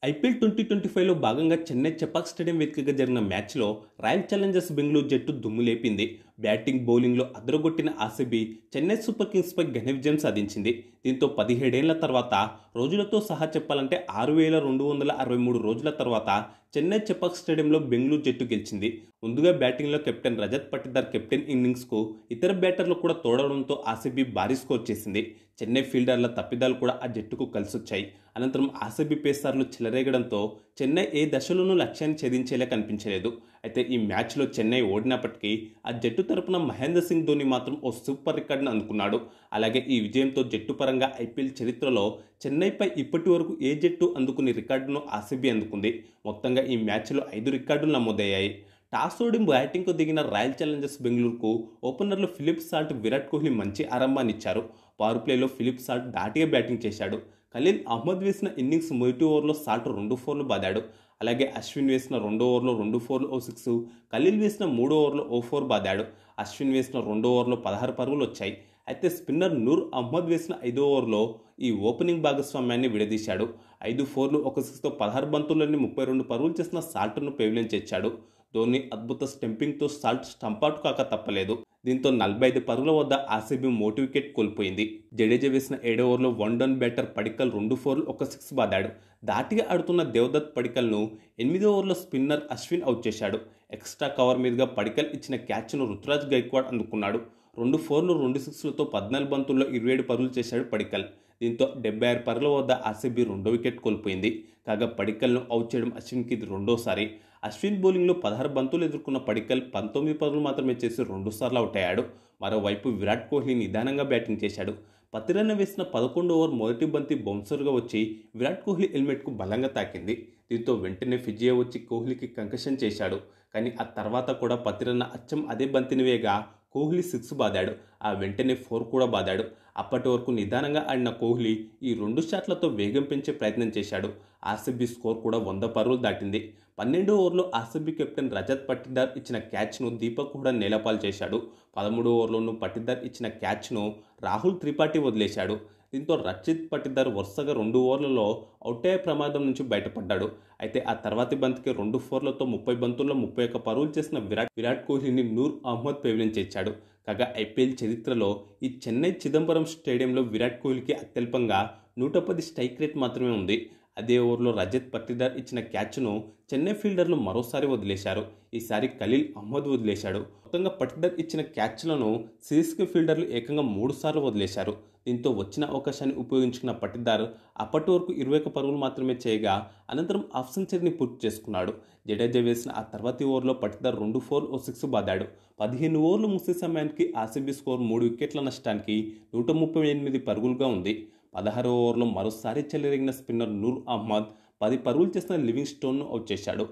IPL 2025లో భాగంగా Chennai Chepauk stadium వేదికగా జరిగిన మ్యాచ్లో రాయల్ ఛాలెంజర్స్ బెంగళూరు జట్టు దుమ్ము లేపింది. బ్యాటింగ్, బౌలింగ్లో అదరగొట్టిన ఆర్సీబీ చెన్నై సూపర్ కింగ్స్పై ఘన విజయం సాధించింది. దీంతో 17 ఏళ్ల తర్వాత, రోజులతో సహా చెప్పాలంటే 6263 రోజుల తర్వాత చెన్నై చెపాక్ స్టేడియంలో బెంగళూరు జట్టు గెలిచింది. ముందుగా బ్యాటింగ్లో కెప్టెన్ రజత్ పటిదార్ కెప్టెన్ ఇన్నింగ్స్కు ఇతర బ్యాటర్లు కూడా తోడవడంతో ఆర్సీబీ భారీ స్కోర్ చేసింది. చెన్నై ఫీల్డర్ల తప్పిదాలు కూడా ఆ జట్టుకు కలిసొచ్చాయి. అనంతరం ఆర్సీబీ పేసర్లు చెలరేగడంతో చెన్నై ఏ దశలోనూ లక్ష్యాన్ని ఛేదించేలా కనిపించలేదు. అయితే ఈ మ్యాచ్లో చెన్నై ఓడినప్పటికీ ఆ జట్టు తరపున మహేంద్ర సింగ్ ధోని మాత్రం ఓ సూపర్ రికార్డును అందుకున్నాడు. అలాగే ఈ విజయంతో జట్టు పరంగా ఐపీఎల్ చరిత్రలో చెన్నైపై ఇప్పటి వరకు ఏ జట్టు అందుకునే రికార్డును ఆర్సీబీ అందుకుంది. మొత్తంగా ఈ మ్యాచ్లో 5 రికార్డులు నమోదయ్యాయి. టాస్ ఓడి బ్యాటింగ్కు దిగిన రాయల్ ఛాలెంజర్స్ బెంగళూరుకు ఓపెనర్లు ఫిలిప్ సాల్ట్, విరాట్ కోహ్లీ మంచి ఆరంభాన్నిచ్చారు. పవర్ ప్లేలో ఫిలిప్ సాల్ట్ ధాటిగా బ్యాటింగ్ చేశాడు. ఖలీల్ అహ్మద్ వేసిన ఇన్నింగ్స్ మొదటి ఓవర్లో సాల్ట్ 2 ఫోర్లు బాదాడు. అలాగే అశ్విన్ వేసిన 2వ ఓవర్లో 2 ఫోర్లు ఓ 6, ఖలీల్ వేసిన 3వ ఓవర్లో ఓ 4 బాదాడు. అశ్విన్ వేసిన 2వ ఓవర్లో 16 పరుగులు వచ్చాయి. అయితే స్పిన్నర్ నూర్ అహ్మద్ వేసిన 5వ ఓవర్లో ఈ ఓపెనింగ్ భాగస్వామ్యాన్ని విడదీశాడు. 5 ఫోర్లు ఒక 6తో 16 బంతుల్లోని 32 పరుగులు చేసిన సాల్ట్ను పెవిలియన్ చేర్చాడు. ధోని అద్భుత స్టంపింగ్తో సాల్ట్ స్టంపౌట్ కాక తప్పలేదు. దీంతో 45 పరుగుల వద్ద ఆర్సీబీ మోటి వికెట్ కోల్పోయింది. జడేజా వేసిన 7వ ఓవర్లో వన్ డౌన్ బ్యాటర్ పడిక్కల్ 2 ఫోర్లు ఒక 6 బాదాడు. ధాటిగా ఆడుతున్న దేవదత్ పడిక్కల్ను 8వ ఓవర్లో స్పిన్నర్ అశ్విన్ అవుట్ చేశాడు. ఎక్స్ట్రా కవర్ మీదుగా పడిక్కల్ ఇచ్చిన క్యాచ్ను రుతురాజ్ గైక్వాడ్ అందుకున్నాడు. 2 ఫోర్లు 2 సిక్స్లతో 14 బంతుల్లో 27 పరుగులు చేశాడు పడిక్కల్. దీంతో 76 పరుగుల వద్ద ఆర్సీబీ 2వ వికెట్ కోల్పోయింది. కాగా పడిక్కల్ను అవుట్ చేయడం అశ్విన్కి ఇది రెండోసారి. అశ్విన్ బౌలింగ్లో 16 బంతులు ఎదుర్కొన్న పడిక్కల్ 19 పరుగులు మాత్రమే చేసి 2 సార్లు అవుట్ అయ్యాడు. మరోవైపు విరాట్ కోహ్లీ నిదానంగా బ్యాటింగ్ చేశాడు. పతిరన్న వేసిన 11వ ఓవర్ మొదటి బంతి బౌన్సర్గా వచ్చి విరాట్ కోహ్లీ హెల్మెట్కు బలంగా తాకింది. దీంతో వెంటనే ఫిజియో వచ్చి కోహ్లీకి కంకషన్ చేశాడు. కానీ ఆ తర్వాత కూడా పతిరన్న అచ్చం అదే బంతిని వేగా కోహ్లీ 6 బాదాడు. ఆ వెంటనే 4 కూడా బాదాడు. అప్పటి వరకు నిదానంగా ఆడిన కోహ్లీ ఈ 2 షాట్లతో వేగం పెంచే ప్రయత్నం చేశాడు. ఆర్సీబీ స్కోర్ కూడా 100 పరుగులు దాటింది. 12వ ఓవర్లో ఆర్సీబీ కెప్టెన్ రజత్ పటిదార్ ఇచ్చిన క్యాచ్ను దీపక్ హూడా నేలపాలు చేశాడు. 13వ ఓవర్లోనూ పటిదార్ ఇచ్చిన క్యాచ్ను రాహుల్ త్రిపాఠి వదిలేశాడు. దీంతో రజత్ పటిదార్ వరుసగా 2 ఓవర్లలో అవుటయ్యే ప్రమాదం నుంచి బయటపడ్డాడు. అయితే ఆ తర్వాతి బంతికి 2 ఫోర్లతో 30 బంతుల్లో 31 పరుగులు చేసిన విరాట్ కోహ్లీని నూర్ అహ్మద్ పెవిలియన్ చేర్చాడు. కాగా ఐపీఎల్ చరిత్రలో ఈ చెన్నై చిదంబరం స్టేడియంలో విరాట్ కోహ్లీకి అత్యల్పంగా 110 స్ట్రైక్ రేట్ మాత్రమే ఉంది. అదే ఓవర్లో రజత్ పటిదార్ ఇచ్చిన క్యాచ్ను చెన్నై ఫీల్డర్లు మరోసారి వదిలేశారు. ఈసారి ఖలీల్ అహ్మద్ వదిలేశాడు. మొత్తంగా పటిదార్ ఇచ్చిన క్యాచ్లను సిఎస్కే ఫీల్డర్లు ఏకంగా 3 సార్లు వదిలేశారు. దీంతో వచ్చిన అవకాశాన్ని ఉపయోగించుకున్న పటిదార్ అప్పటి వరకు 21 పరుగులు మాత్రమే చేయగా అనంతరం హాఫ్ సెంచరీని పూర్తి చేసుకున్నాడు. జడేజా వేసిన ఆ తర్వాతి ఓవర్లో పటిదార్ 2 ఫోర్లు ఓ 6 బాదాడు. 15 ఓవర్లు ముగిసే సమయానికి ఆర్సీబీ స్కోర్ 3 వికెట్ల నష్టానికి 138 పరుగులుగా ఉంది. 16వ ఓవర్లో మరోసారి చెలరేగిన స్పిన్నర్ నూర్ అహ్మద్ 10 పరుగులు చేసిన లివింగ్ స్టోన్ను అవుట్ చేశాడు.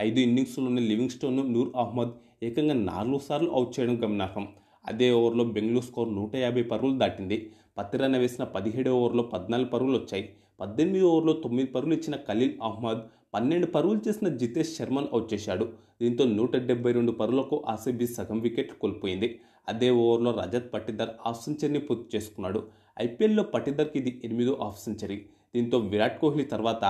5 ఇన్నింగ్స్లోని లివింగ్ స్టోన్ను నూర్ అహ్మద్ ఏకంగా 4 సార్లు అవుట్ చేయడం గమనార్హం. అదే ఓవర్లో బెంగళూరు స్కోర్ 150 పరుగులు దాటింది. పతిరన్న వేసిన 17వ ఓవర్లో 14 పరుగులు వచ్చాయి. 18వ ఓవర్లో 9 పరుగులు ఇచ్చిన ఖలీల్ అహ్మద్ 12 పరుగులు చేసిన జితేష్ శర్మను అవుట్ చేశాడు. దీంతో 172 పరుగులకు ఆర్సీబీ సగం వికెట్లు కోల్పోయింది. అదే ఓవర్లో రజత్ పటిదార్ హాఫ్ సెంచరీని పూర్తి చేసుకున్నాడు. ఐపీఎల్లో పటిదార్కి ఇది 8వ హాఫ్ సెంచరీ. దీంతో విరాట్ కోహ్లీ తర్వాత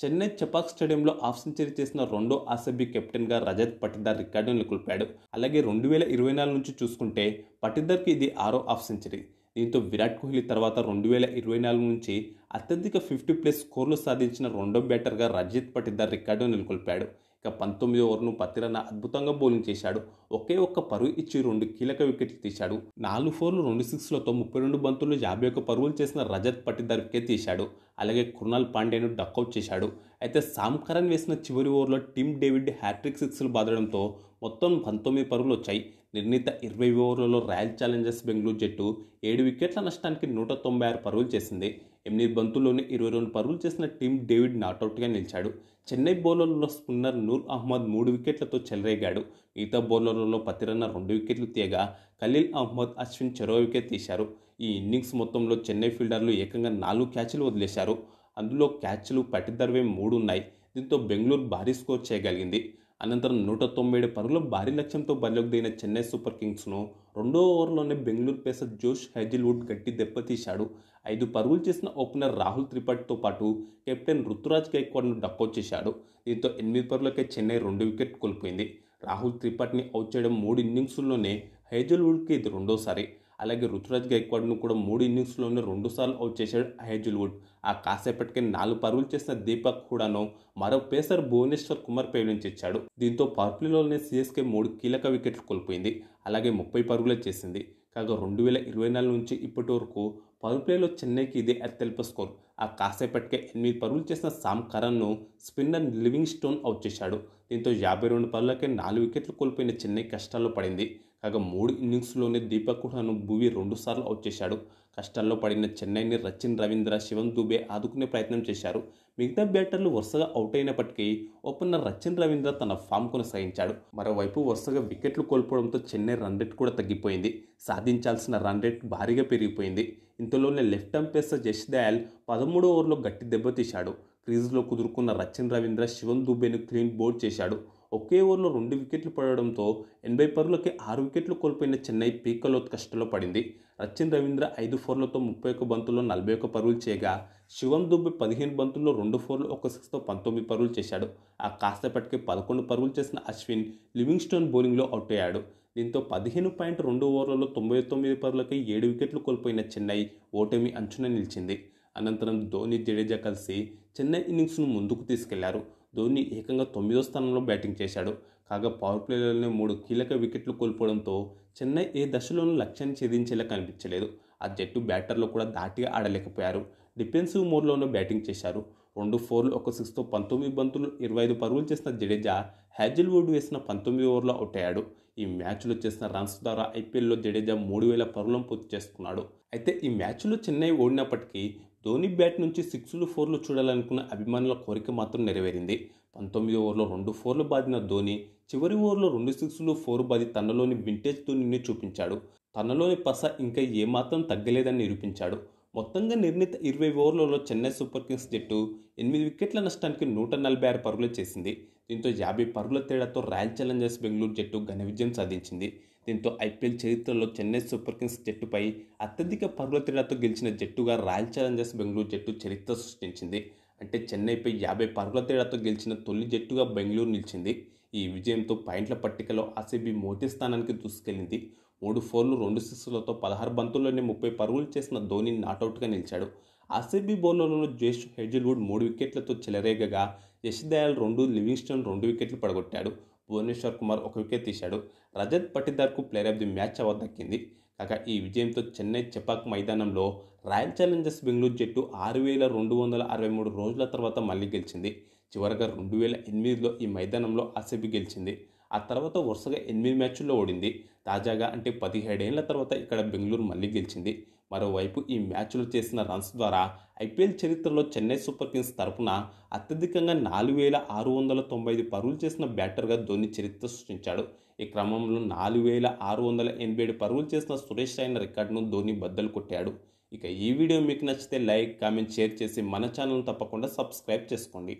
చెన్నై చెపాక్ స్టేడియంలో హాఫ్ సెంచరీ చేసిన రెండో ఆర్సీబీ కెప్టెన్గా రజత్ పటిదార్ రికార్డును నెలకొల్పాడు. అలాగే 2024 నుంచి చూసుకుంటే పటిదార్కి ఇది 6వ హాఫ్ సెంచరీ. దీంతో విరాట్ కోహ్లీ తర్వాత 2024 నుంచి అత్యధిక 50+ స్కోర్లు సాధించిన రెండో బ్యాటర్గా రజత్ పటిదార్ రికార్డు నెలకొల్పాడు. ఇక 19వ ఓవర్ను పతిరన్న అద్భుతంగా బౌలింగ్ చేశాడు. ఒకే ఒక్క పరుగు ఇచ్చి 2 కీలక వికెట్లు తీశాడు. 4 ఫోర్లు 2 సిక్స్లతో 32 బంతుల్లో 51 పరుగులు చేసిన రజత్ పటిదార్ వికెట్ తీశాడు. అలాగే కృణాల్ పాండ్యాను డకౌట్ చేశాడు. అయితే సామ్ కరన్ వేసిన చివరి ఓవర్లో టిమ్ డేవిడ్ హ్యాట్రిక్ 6లు బాదడంతో మొత్తం 19 పరుగులు వచ్చాయి. నిర్ణీత 20 ఓవర్లలో రాయల్ ఛాలెంజర్స్ బెంగళూరు జట్టు 7 వికెట్ల నష్టానికి 196 పరుగులు చేసింది. 8 బంతుల్లోనే 22 పరుగులు చేసిన టిమ్ డేవిడ్ నాటౌట్గా నిలిచాడు. చెన్నై బౌలర్లలో స్పిన్నర్ నూర్ అహ్మద్ 3 వికెట్లతో చెలరేగాడు. మిగతా బౌలర్లలో పతిరన్న 2 వికెట్లు తీయగా ఖలీల్ అహ్మద్, అశ్విన్ చెరో వికెట్ తీశారు. ఈ ఇన్నింగ్స్ మొత్తంలో చెన్నై ఫీల్డర్లు ఏకంగా 4 క్యాచ్లు వదిలేశారు. అందులో క్యాచ్లు పటిదార్వే 3 ఉన్నాయి. దీంతో బెంగళూరు భారీ స్కోర్ చేయగలిగింది. అనంతరం 197 పరుగుల భారీ లక్ష్యంతో బరిలోకి దిగిన చెన్నై సూపర్ కింగ్స్ను రెండో ఓవర్లోనే బెంగళూరు పేసర్ జోష్ హేజిల్వుడ్ గట్టి దెబ్బతీశాడు. 5 పరుగులు చేసిన ఓపెనర్ రాహుల్ త్రిపాఠితో పాటు కెప్టెన్ రుతురాజ్ గైక్వాడ్ను డకౌట్ చేశాడు. దీంతో 8 పరుగులకే చెన్నై 2 వికెట్ కోల్పోయింది. రాహుల్ త్రిపాఠిని అవుట్ చేయడం 3 ఇన్నింగ్స్ల్లోనే హేజిల్వుడ్కి ఇది రెండోసారి. అలాగే రుతురాజ్ గైక్వాడ్ను కూడా 3 ఇన్నింగ్స్లోనే 2 సార్లు అవుట్ చేశాడు హేజిల్వుడ్. ఆ కాసేపటికే 4 పరుగులు చేసిన దీపక్ హుడాను మరో పేసర్ భువనేశ్వర్ కుమార్ పేవించాడు. దీంతో పవర్ప్లేలోనే సిఎస్కే 3 కీలక వికెట్లు కోల్పోయింది. అలాగే 30 పరుగులే చేసింది. కాగా 2024 నుంచి ఇప్పటి వరకు పవర్ప్లేలో చెన్నైకి ఇదే అత్యల్ప స్కోర్. ఆ కాసేపటికే 8 పరుగులు చేసిన సామ్ కరన్ను స్పిన్నర్ లివింగ్ స్టోన్ అవుట్ చేశాడు. దీంతో 52 పరుగులకే 4 వికెట్లు కోల్పోయిన చెన్నై కష్టాల్లో పడింది. కాగా 3 ఇన్నింగ్స్లోనే దీపక్ హుడాను భువి 2 సార్లు అవుట్ చేశాడు. కష్టాల్లో పడిన చెన్నైని రచిన్ రవీంద్ర, శివం దుబే ఆదుకునే ప్రయత్నం చేశారు. మిగతా బ్యాటర్లు వరుసగా అవుట్ అయినప్పటికీ ఓపెనర్ రచిన్ రవీంద్ర తన ఫామ్ కొనసాగించాడు. మరోవైపు వరుసగా వికెట్లు కోల్పోవడంతో చెన్నై రన్ రేట్ కూడా తగ్గిపోయింది. సాధించాల్సిన రన్ రేట్ భారీగా పెరిగిపోయింది. ఇంతలోనే left arm pacer Yash Dayal 13వ ఓవర్లో గట్టి దెబ్బతీశాడు. క్రీజ్లో కుదురుకున్న రచిన్ రవీంద్ర శివం దుబేను క్లీన్ బౌల్డ్ చేశాడు. ఒకే ఓవర్లో 2 వికెట్లు పడడంతో 80 పరుగులకి 6 వికెట్లు కోల్పోయిన చెన్నై పీకలో కష్టంలో పడింది. రచిన్ రవీంద్ర 5 ఫోర్లతో 31 బంతుల్లో 41 పరుగులు చేయగా శివం దుబే 15 బంతుల్లో 2 ఫోర్లు 1 సిక్స్తో 19 పరుగులు చేశాడు. ఆ కాసేపటికి 11 పరుగులు చేసిన అశ్విన్ లివింగ్ స్టోన్ బౌలింగ్లో అవుట్ అయ్యాడు. దీంతో 15.2 ఓవర్లలో 99 పరుగులకి 7 వికెట్లు కోల్పోయిన చెన్నై ఓటమి అంచున నిలిచింది. అనంతరం ధోని, జడేజా కలిసి చెన్నై ఇన్నింగ్స్ను ముందుకు తీసుకెళ్లారు. ధోని ఏకంగా 9వ స్థానంలో బ్యాటింగ్ చేశాడు. కాగా పవర్ ప్లేలోనే 3 కీలక వికెట్లు కోల్పోవడంతో చెన్నై ఏ దశలోనూ లక్ష్యాన్ని ఛేదించేలా కనిపించలేదు. ఆ జట్టు బ్యాటర్లు కూడా ధాటిగా ఆడలేకపోయారు. డిఫెన్సివ్ మోడ్లోనూ బ్యాటింగ్ చేశారు. 2 ఫోర్లు 1 సిక్స్తో 19 బంతులు 25 పరుగులు చేసిన జడేజా హేజిల్వుడ్ వేసిన 19 ఓవర్లో అవుట్ అయ్యాడు. ఈ మ్యాచ్లో చేసిన రన్స్ ద్వారా ఐపీఎల్లో జడేజా 3000 పరుగులను పూర్తి చేసుకున్నాడు. అయితే ఈ మ్యాచ్లో చెన్నై ఓడినప్పటికీ ధోని బ్యాట్ నుంచి 6లు 4లు చూడాలనుకున్న అభిమానుల కోరిక మాత్రం నెరవేరింది. 19 ఓవర్లో 2 ఫోర్లు బాదిన ధోని చివరి ఓవర్లో 2 6లు 4 బాది తనలోని వింటేజ్ ధోనిని చూపించాడు. తనలోని పస ఇంకా ఏమాత్రం తగ్గలేదని నిరూపించాడు. మొత్తంగా నిర్ణీత 20 ఓవర్లలో చెన్నై సూపర్ కింగ్స్ జట్టు 8 వికెట్ల నష్టానికి 146 పరుగులు చేసింది. దీంతో 50 పరుగుల తేడాతో రాయల్ ఛాలెంజర్స్ బెంగళూరు జట్టు ఘన విజయం సాధించింది. దీంతో ఐపీఎల్ చరిత్రలో చెన్నై సూపర్ కింగ్స్ జట్టుపై అత్యధిక పరుగుల తేడాతో గెలిచిన జట్టుగా రాయల్ ఛాలెంజర్స్ బెంగళూరు జట్టు చరిత్ర సృష్టించింది. అంటే చెన్నైపై 50 పరుగుల తేడాతో గెలిచిన తొలి జట్టుగా బెంగళూరు నిలిచింది. ఈ విజయంతో పాయింట్ల పట్టికలో ఆర్సీబీ మొదటి స్థానానికి దూసుకెళ్లింది. 3 ఫోర్లు 2 సిక్స్లతో 16 బంతుల్లోనే 30 పరుగులు చేసిన ధోని నాటౌట్గా నిలిచాడు. ఆర్సీబీ బౌలర్లలో జోష్ హేజిల్వుడ్ 3 వికెట్లతో చెలరేగగా యష్ దయాల్ 2, లివింగ్ స్టోన్ 2 వికెట్లు పడగొట్టాడు. భువనేశ్వర్ కుమార్ 1 వికెట్ తీశాడు. రజత్ పటిదార్కు player of the match award దక్కింది. కాగా ఈ విజయంతో చెన్నై చెపాక్ మైదానంలో రాయల్ ఛాలెంజర్స్ బెంగళూరు జట్టు 6263 రోజుల తర్వాత మళ్లీ గెలిచింది. చివరగా 2008లో ఈ మైదానంలో ఆర్సీబీ గెలిచింది. ఆ తర్వాత వరుసగా 8 మ్యాచ్ల్లో ఓడింది. తాజాగా అంటే 17 ఏళ్ల తర్వాత ఇక్కడ బెంగళూరు మళ్లీ గెలిచింది. మరోవైపు ఈ మ్యాచ్లో చేసిన రన్స్ ద్వారా ఐపీఎల్ చరిత్రలో చెన్నై సూపర్ కింగ్స్ తరపున అత్యధికంగా 4695 పరుగులు చేసిన బ్యాటర్గా ధోని చరిత్ర సృష్టించాడు. ఈ క్రమంలో 4687 పరుగులు చేసిన సురేష్ రైనా రికార్డును ధోని బద్దలు కొట్టాడు. ఇక ఈ వీడియో మీకు నచ్చితే లైక్, కామెంట్, షేర్ చేసి మన ఛానల్ను తప్పకుండా సబ్స్క్రైబ్ చేసుకోండి.